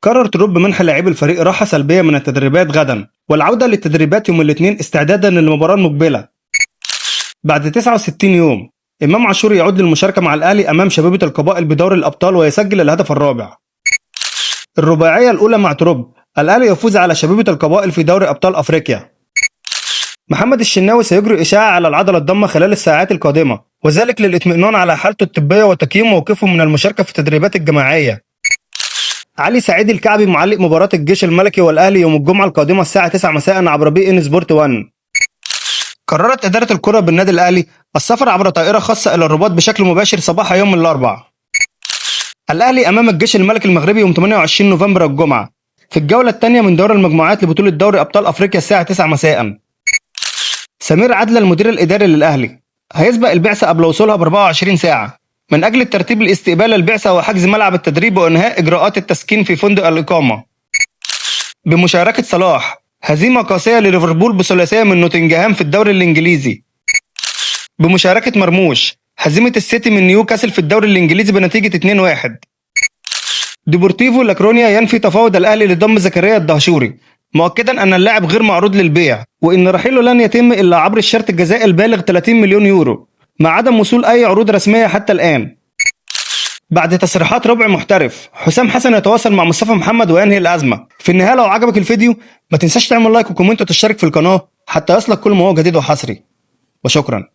قرر تروب منح لاعبي الفريق راحة سلبية من التدريبات غدا والعودة للتدريبات يوم الاثنين استعدادا للمباراة المقبلة. بعد 69 يوم إمام عاشور يعود للمشاركة مع الأهلي أمام شبيبة القبائل بدوري الأبطال ويسجل الهدف الرابع. الرباعية الأولى مع تروب، الأهلي يفوز على شبيبة القبائل في دوري أبطال أفريقيا. محمد الشناوي سيجري إشاعة على العضلة الضمة خلال الساعات القادمة، وذلك للإطمئنان على حالته الطبية وتقييم موقفه من المشاركة في التدريبات الجماعية. علي سعيد الكعبي معلق مباراة الجيش الملكي والأهلي يوم الجمعة القادمة الساعة 9 مساء عبر بي إن سبورت 1. قررت إدارة الكرة بالنادي الأهلي السفر عبر طائرة خاصة إلى الرباط بشكل مباشر صباح يوم الأربعاء. الأهلي أمام الجيش الملكي المغربي يوم 28 نوفمبر الجمعة في الجولة الثانية من دور المجموعات لبطولة دوري أبطال أفريقيا الساعة 9 مساء. سمير عدلة المدير الإداري للأهلي هيسبق البعثة قبل وصولها ب 24 ساعة من أجل الترتيب لاستقبال البعثة وحجز ملعب التدريب وإنهاء إجراءات التسكين في فندق الإقامة. بمشاركة صلاح هزيمة قاسية لليفربول بثلاثية من نوتنجهام في الدوري الإنجليزي. بمشاركة مرموش هزيمة السيتي من نيوكاسل في الدوري الإنجليزي بنتيجة 2-1. ديبورتيفو لاكرونيا ينفي تفاوض الأهلي لضم زكريا الدهشوري مؤكدا أن اللاعب غير معروض للبيع وإن رحيله لن يتم إلا عبر الشرط الجزائي البالغ 30 مليون يورو مع عدم وصول أي عروض رسمية حتى الآن. بعد تصريحات ربع محترف حسام حسن يتواصل مع مصطفى محمد وينهي الأزمة. في النهاية لو عجبك الفيديو ما تنساش تعمل لايك وكومنت وتشترك في القناة حتى يصلك كل ما هو جديد وحصري، وشكرا.